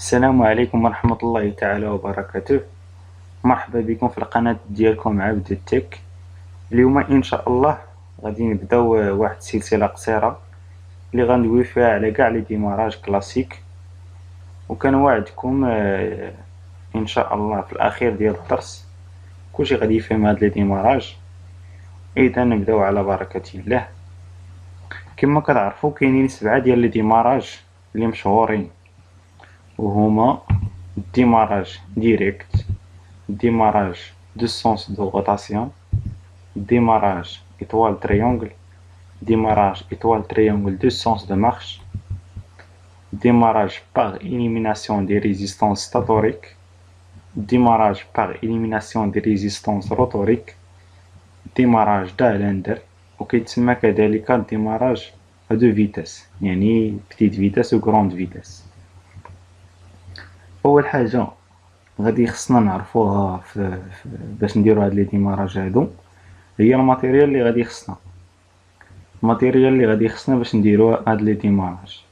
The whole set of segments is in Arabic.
السلام عليكم ورحمة الله تعالى وبركاته. مرحبا بكم في القناة ديالكم عبد التك. اليوم ان شاء الله غادي نبداو واحد السلسلة قصيرة اللي غندوي فيها على كاع لي ديماراج كلاسيك، وكنوعدكم ان شاء الله في الاخير ديال الدرس كلشي غادي يفهم هاد لي ديماراج. اذا نبداو على بركة الله. كما كتعرفوا كاينين 7 ديال لي ديماراج اللي مشهورين، وهما الديماراج ديريكت، démarrage de sens de rotation, démarrage étoile triangle, démarrage étoile triangle de sens de marche, démarrage par élimination des résistances statoriques, démarrage par élimination des résistances rotoriques, démarrage d'Allender، وكيتسمى كذلك démarrage à deux vitesses، يعني petite vitesse و grande vitesse. أول حاجة غادي خصنا نعرفوها باش نديرو هاد لي ديماراج هادو هي الماتيريال اللي غادي خصنا. الماتيريال اللي غادي خصنا باش نديرو هاد لي ديماراج،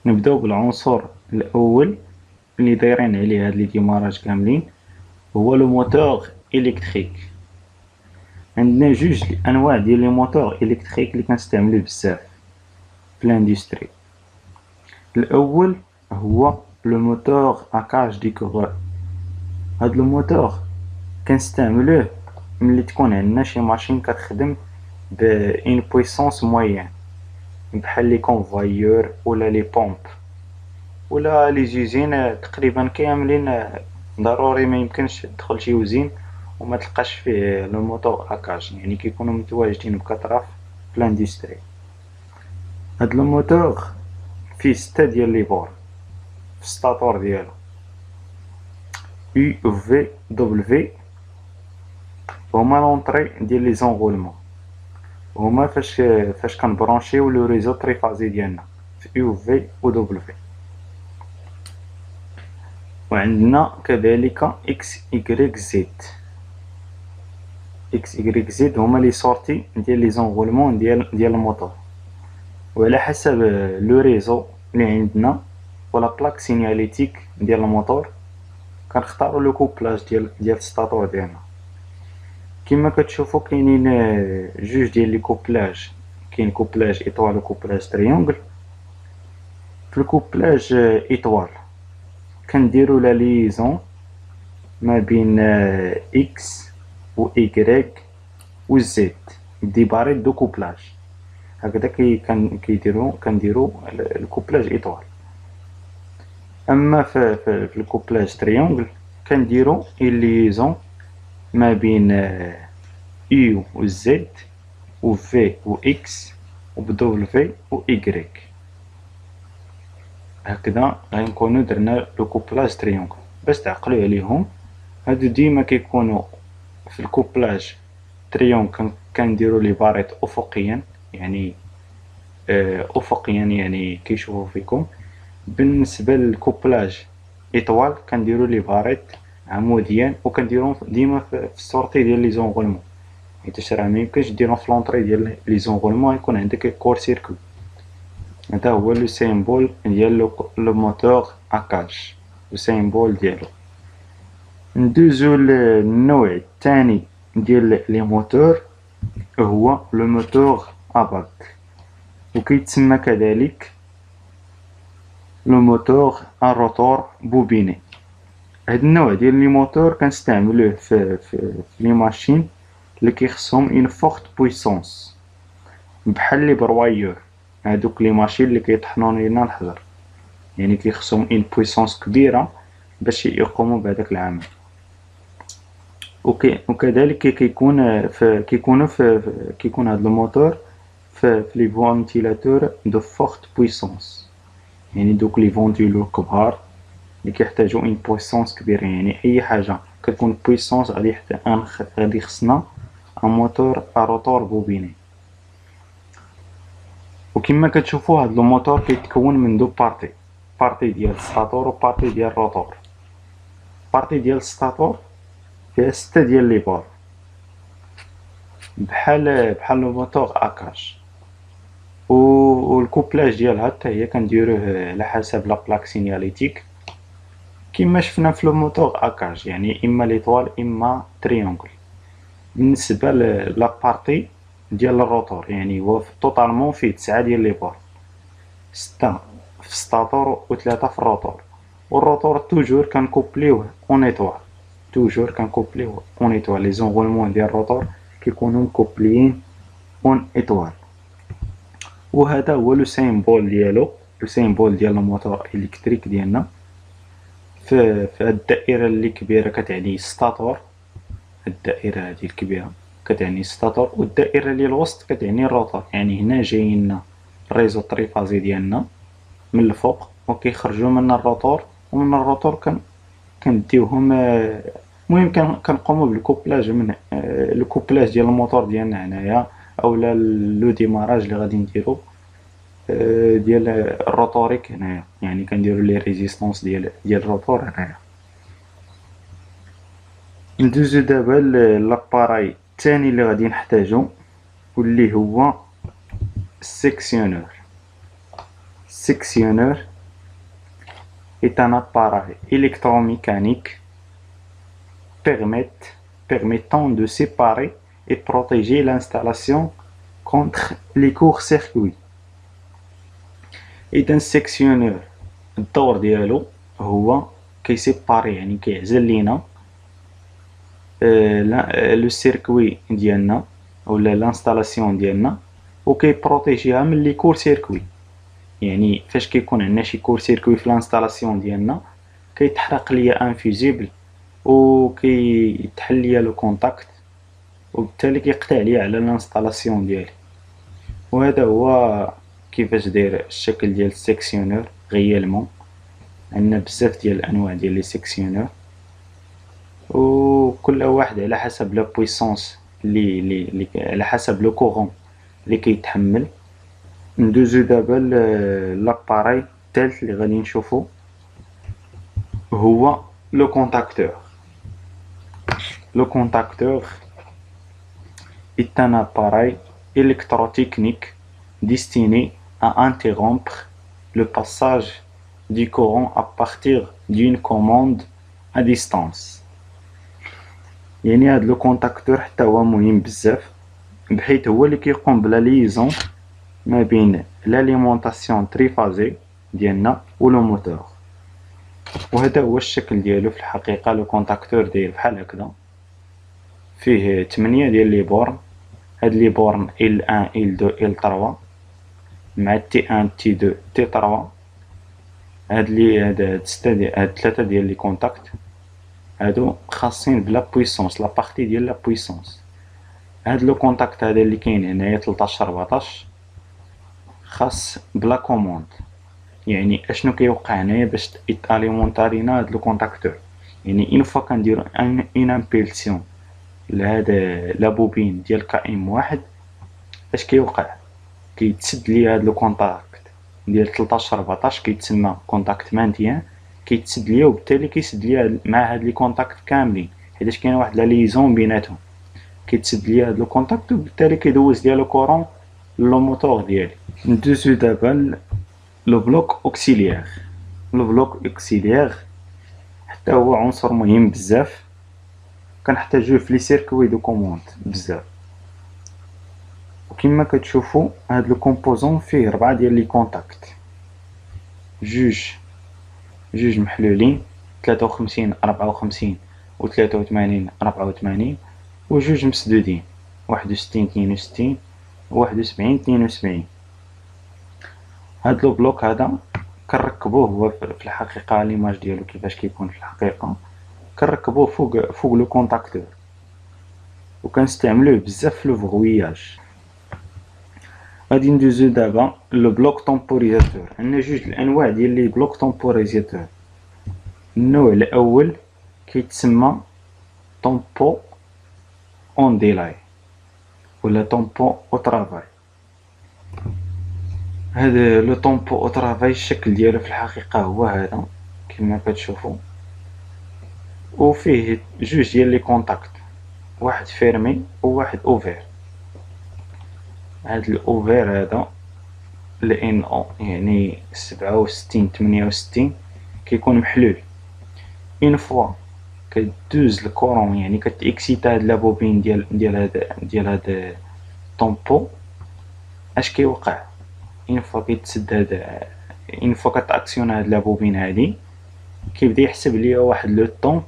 نبداو بالعنصر الاول اللي دايرين عليه هاد لي ديماراج كاملين، هو لو موتور الكتريك. عندنا جوج انواع ديال لي موتور الكتريك اللي كنستعملوه بزاف في الاندستري. الاول هو لو موتور اكاج دي كورور. هاد الموتور كنستعملوه ملي تكون عندنا شي ماشين كتخدم بإن بويسونس موين، بحال لي كونفايور ولا لي بومب ولا لي زوزين تقريبا كاملين. ضروري ما يمكنش تدخل شي وزين وما تلقاش فيه لو موتور اكاج، يعني كيكونوا متواجدين بكثرة في الاندستري. هاد الموتور فيه 6 ديال لي بور في السطاتور ديالو، U V W هما لونطري ديال لي زونغولمون، هما فاش كنبرونشيو لو ريزو تريفازي ديالنا في U V و W. وعندنا كذلك X Y Z. X Y Z هما لي سورتي ديال لي زونغولمون ديال الموتور، وعلى حسب لو ريزو اللي عندنا ولا بلاك سينياليتيك ديال الموتور كنختاروا لو كوبلاج ديال السطاتور ديالنا. كما كتشوفوا كاينين جوج ديال لي كوبلاج، كاين كوبلاج ايطوال و كوبلاج تريونغل. في الكوبلاج ايطوال كنديروا لا ليزون ما بين اكس و ايكغيك و زد دي باريت دو كوبلاج، هكذا كنديروا الكوبلاج ايطوال. اما في الكوبلاج تريونغل كنديروا ليزون ما بين يو و زد و في و اكس و دبليو و ايكغيك، هكذا غنكونوا درنا لو كوبلاج تريونغل. باش تعقلوا عليهم، هادو ديما كيكونوا في الكوبلاج تريونغل كنديروا لي باريت افقيا، يعني افقيا يعني كيشوفوا فيكم. بالنسبه للكوبلاج ايطوال كنديروا لي باريت عموديا، وكنديرهم ديما في السورتي ديال لي زونغولمون، حيت راه ميمكنش ديرهم في لونطري ديال لي زونغولمون يكون عندك كور سيركو. هذا هو لو سيمبول ديال لو موتور اكاج، لو سيمبول ديالو. ندوزو للنوع الثاني ديال لي موتور، هو لو موتور اباك، وكيتسمى كذلك لو موتور اروتور بوبيني. هاد النوع ديال لي موتور كنستعملوه في لي ماشين اللي كيخصهم اون فورت بويسونس، بحال لي بروايور، هادوك لي ماشين اللي كيطحنوا لينا الحجر، يعني كيخصهم اون بويسونس كبيره باش يقوموا بهذاك العمل. وكذلك كيكون هاد الموتور في لي فونتيلاتور دو فورت بويسونس، يعني دوك لي فونتيلور كبار اللي كيحتاجوا اون بويسونس كبيره، يعني اي حاجه كتكون بويسونس غادي خصنا ان موتور اروتور بوبيني. وكما كتشوفوا هاد الموتور كيتكون من دو بارتي ديال الستاتور و بارتي ديال الروتور. بارتي ديال الستاتور فيها 6 ديال لي بور، بحال الموتور اكاج، والكوبلاج ديالها حتى هي كنديروه على حسب لا بلاك سينياليتيك. كيما شفنا في لو موتور اكاج، يعني اما ليطوال اما تريونغل. بالنسبه لابارتي ديال الروتور، يعني هو توتالمون فيه 9 ديال لي بور، 6 في ستاتور و 3 في الروتور. والروتور توجور كنكوبليوه اون ايطوال، توجور كنكوبليوه اون ايطوال. لي زونغولمون ديال الروتور كيكونوا مكوبليين اون ايطوال. وهذا هو لو سيمبول ديالو، لو سيمبول ديال الموتور الكتريك ديالنا. في هاد الدائره اللي كبيره كتعني ستاتور، الدائره هذه الكبيره كتعني ستاتور، والدائره اللي الوسط كتعني الروتور. يعني هنا جاي لنا الريزو الطريفازي ديالنا من الفوق وكيخرجوا من الروتور، ومن الروتور كنديوهم. المهم كنقوموا بالكوبلاج من الكوبلاج ديال الموتور ديالنا هنايا، اولا لو ديماراج اللي غادي نديرو ديال الروتوريك هنايا، يعني كنديرو لي ريزيستونس ديال الروتور هنايا. ندوزو دابا لاباراي الثاني اللي غادي نحتاجو، واللي هو السيكسيونور. السيكسيونور est un appareil électromécanique permettant de séparer et protéger l'installation contre les courts-circuits. إذا السيكسيونور الدور ديالو هو كيسيباري، يعني كيعزل لينا لو سيركوي ديالنا اولا لانستالاسيون ديالنا، وكيبروتيجيها من لي كور سيركوي. يعني فاش كيكون عندنا شي كور سيركوي في لانستالاسيون ديالنا كيتحرق ليا ان فيزيبل وكيتحل ليا لو كونتاكت، وبالتالي كيقطع ليا على لانستالاسيون ديالي. وهذا هو كيفاش داير الشكل ديال السيكسيونور غيالمون. عندنا بزاف ديال الانواع ديال لي سيكسيونور، وكل واحد على حسب لا بويسونس اللي على حسب لو كورون اللي كيتحمل. ندوزو دابا لاباراي الثالث اللي غادي نشوفو هو لو كونتاكتور. Le contacteur est un appareil électrotechnique destiné à interrompre le passage du courant à partir d'une commande à distance. يعني هاد لو كونتاكتور حتى هو مهم بزاف، بحيث هو اللي كيقوم بلا ليزون ما بين لاليمونطاسيون تريفازي ديالنا و لو موتور. وهذا هو الشكل ديالو في الحقيقه. لو كونتاكتور داير بحال هكذا، فيه 8 ديال لي بورن. هاد لي بورن L1 L2 L3 مع T1 T2 T3. هاد 3 ديال لي كونتاكت هادو خاصين بلا بويسونس، لا بارتي ديال لا بويسونس. هاد لو كونتاكت هذا اللي كاين هنايا 13 14 خاص بلا كوموند. يعني اشنو كيوقع هنايا باش يتاليمونطارينا هاد لو كونتاكتور؟ يعني اون فوا كنديرو اون امبيلسيون لهذا لا بوبين ديال كائم واحد، اش كيوقع؟ كيتسد لي هاد لو كونتاكت ديال 13 14 كيتسمى كونتاكت مانتيان، كيتسد ليا وبالتالي كيسد ليا مع هاد لي كونتاكت كاملين، حيتاش كاين واحد لا ليزون بيناتهم. كيتسد ليا هاد لو كونتاكت وبالتالي كيدوز ليا لو كورون لو موتور ديالي. ندوزو دابا لو بلوك اوكسيليير. لو بلوك اوكسيليير حتى هو عنصر مهم بزاف، كنحتاجوه في لي سيركوي دو كوموند بزاف. وكما كتشوفوا هاد لو كومبوزون فيه 4 ديال لي كونتاكت، جوج محلولين 53 54 و 83 84، وجوج مسدودين 61 62 و 71 72. هاد لو بلوك هذا كنركبوه هو في الحقيقه ليماج ديالو كيفاش كيكون في الحقيقه، كنركبوه فوق لو كونتاكتور وكنستعملوه بزاف في لو فغوياج. غادي ندوزو دابا لو بلوك طومبوريزاتور. عندنا جوج الانواع ديال لي بلوك طومبوريزاتور. النوع الاول كيتسمى طومبو اون ديلاي ولا طومبو او طرافاي. هذا لو طومبو او طرافاي الشكل ديالو في الحقيقه هو هذا كما كتشوفوا، وفيه جوج ديال لي كونتاكت، واحد فيرمي وواحد اوفير. هاد الاوفير هذا لان او يعني 67 68 كيكون محلول، اون فوا كدوز الكورون يعني كتاكسيتا هاد لا بوبين ديال هاد الطومبو، اش كيوقع اون فوا كيتسد هاد اون فوا كتاكسيونا هاد لا بوبين هادي، كيبدا يحسب ليا واحد لو طون،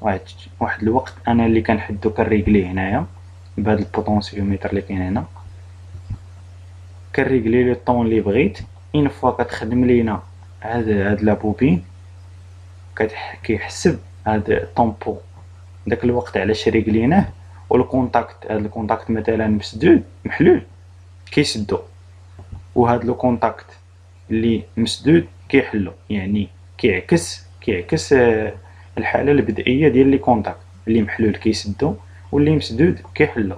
واحد الوقت انا اللي كنحدو كنريغليه هنايا بهاد البوتونسيوميتر اللي كاين هنا، كنريغلي لو طون اللي بغيت. اون فوا كتخدم لينا هاد لا بوبين كيحسب هاد الطومبو داك الوقت علاش ريغليناه، والكونتاكت هاد الكونتاكت مثلا مسدود محلول كيسدو، وهاد لو كونتاكت اللي مسدود كيحلو، يعني كيعكس الحاله البدئيه ديال لي كونتاكت، اللي محلول كيسدو واللي مسدود كيحلو.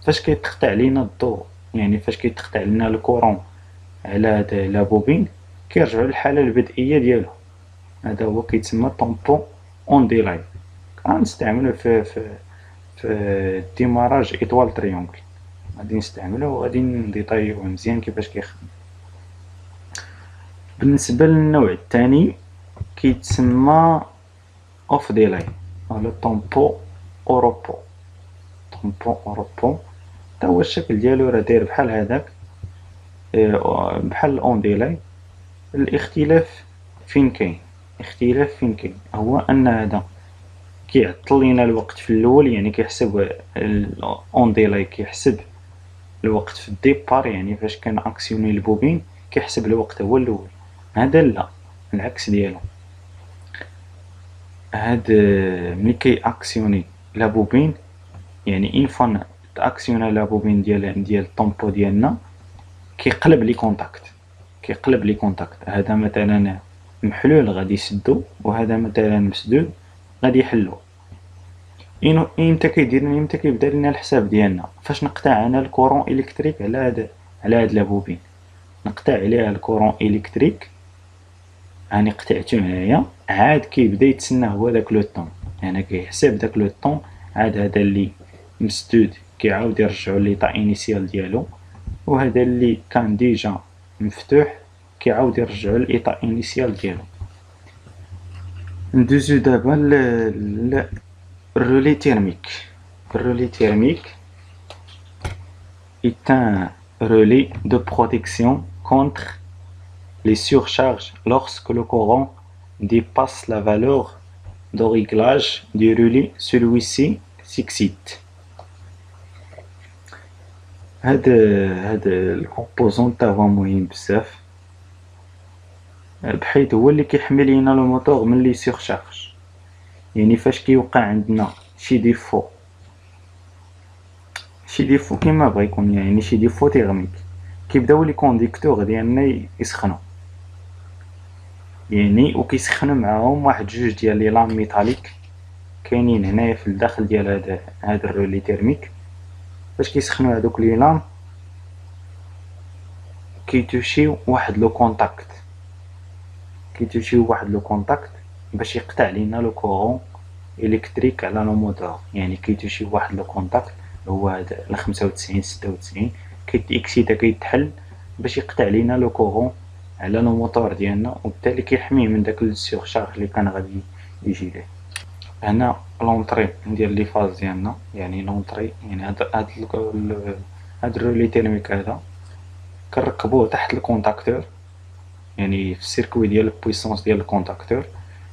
فاش كيتقطع لينا الضوء، يعني فاش كيتقطع لنا الكورون على هاد لا بوبين كيرجعوا للحاله البدئيه ديالو، هذا هو كيتسمى طومبو اون ديلاي. غنستعملوه في الديماراج ايطوال تريونغل، غادي نستعملوه وغادي نديطايوه مزيان كيفاش كيخدم. بالنسبه للنوع الثاني كيتسمى اوف ديلاي ولا طومبو اوروبو. طومبو اوروبو تا هو الشكل ديالو راه داير بحال هذاك، بحال الاون ديلاي. الاختلاف فين كاين؟ هو ان هذا كيعطل لينا الوقت في الاول، يعني كيحسب الاون ديلاي كيحسب الوقت في الديبار، يعني فاش كان اكسيوني البوبين كيحسب الوقت هو الاول. هذا لا، العكس ديالو. هاد ملي كي اكسيوني لا بوبين، يعني اون فوا تاكسيونا لا بوبين ديال الطومبو ديالنا كيقلب لي كونتاكت. هذا مثلا محلول غادي يسدو، وهذا مثلا مسدود غادي يحلو. امتى كيبدا لنا الحساب ديالنا؟ فاش نقطع انا الكورون الكتريك على هاد لا بوبين، نقطع عليها الكورون الكتريك، راني قطعتو هنايا، عاد كيبدا يتسنى هو داك لو طون، يعني كيحسب داك لو طون، عاد هذا اللي مسدود كيعاود يرجعو ليطا انيسيال ديالو، وهذا اللي كان ديجا مفتوح كيعاود يرجعو للايطا انيسيال ديالو. ندوزو دابا الرولي تيرميك. الرولي تيرميك est un relais de protection contre les surcharges lorsque le courant dépasse la valeur de réglage du relais. Celui-ci s'excite. هاد الكومبوزون تا هو مهم بزاف، بحيث هو اللي كيحمي لينا لو موتور من لي سيرشارج. يعني فاش كيوقع عندنا شي ديفو كيما بغا يكون، يعني شي ديفو تيرميك، كيبداو لي كونديكتور ديالنا يسخنوا، يعني وكيسخنوا معاهم واحد جوج ديال لي لام ميتاليك كاينين هنايا في الداخل ديال هاد الرولي تيرميك. فاش كيسخنوا هادوك لي لام كيتوشيو واحد لو كونتاكت باش يقطع لينا لو كورون الكتريك على لو موتور. يعني كيتوشيو واحد لو كونتاكت هو هذا ل 95 96 كيتاكسيتا كيتحل باش يقطع لينا لو كورون على لو موتور ديالنا، وبالتالي كيحميه من داك السيرشارج اللي كان غادي يجي ليه. هنا لونطري ديال لي فاز ديالنا، يعني لونطري يعني هاد الرولي تيرميك هذا كنركبوه تحت الكونتاكتور، يعني في السيركوي ديال البويسونس ديال الكونتاكتور،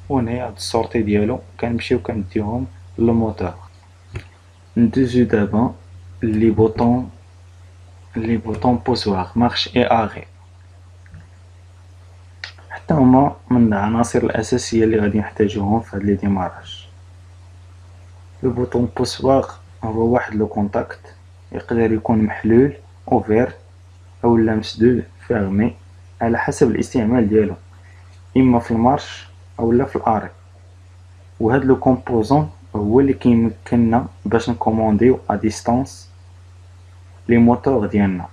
وهنايا هاد السورتي ديالو كنمشيو كنديوهم للموتور. ندوزو دابا لي بوطون بوسوار مارش اي اغي، حتى هما من العناصر الاساسيه اللي غادي نحتاجوهم في هاد لي ديماراج. لو بوطون بوسوار هو واحد لو كونتاكت يقدر يكون محلول اوفير اولا مسدود فيرمي على حسب الاستعمال ديالو، اما في المارش اولا في الاري. وهاد لو كومبوزون هو اللي كيمكننا باش نكومونديو ا ديستانس لي موتور ديالنا.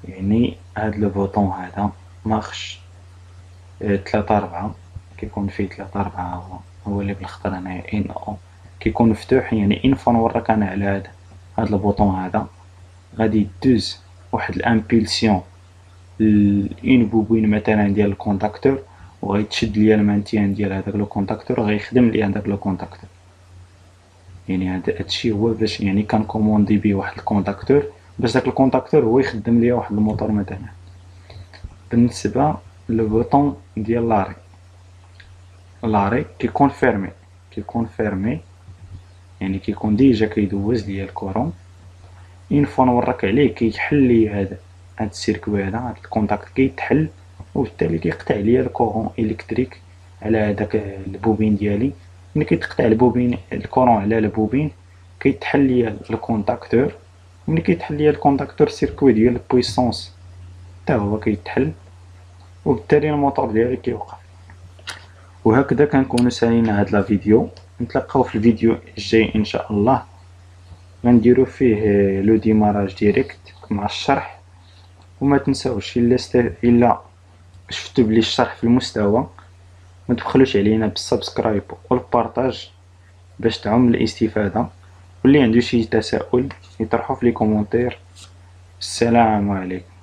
يعني هاد لو بوطون هذا مارش 3-4 كيكون فيه 3-4 هو اللي بالخضر هنايا ان او كيكون مفتوح. يعني ان فوا نوريك انا على هاد البوطون هذا غادي دوز واحد الامبولسيون لين بوبين مثلا ديال الكونتاكتور، وغيتشد ليا المانتيان ديال هداك لو كونتاكتور وغيخدم ليا هداك لو كونتاكتور. يعني هادشي هو باش يعني كنكوموندي بيه واحد الكونتاكتور باش داك الكونتاكتور هو يخدم ليا واحد الموتور مثلا. بالنسبة للبوطون ديال لاري كيكون فيرمي يعني كيكون ديجا كيدوز ليا الكورون. اون فوا نورك عليه كيتحل لي هاد السيركوي هاد الكونتاكت كيتحل، وبالتالي كيقطع ليا الكورون الكتريك على هداك البوبين ديالي. ملي كيتقطع البوبين الكورون على البوبين كيتحل ليا الكونتاكتور، ملي كيتحل ليا الكونتاكتور السيركوي ديال البويسونس حتى هو كيتحل، وبالتالي الموتور ديالي كيوقف. وهكذا كنكونو سالينا هاد لا فيديو. نتلاقاو في الفيديو الجاي ان شاء الله، غنديرو فيه لو ديماراج ديريكت مع الشرح. وما تنساوش الا شفتو بلي الشرح في المستوى ما تبخلوش علينا بالسبسكرايب والبارطاج باش تعم الاستفادة. واللي عنده شي تساؤل يطرحو في لي كومونتير. السلام عليكم.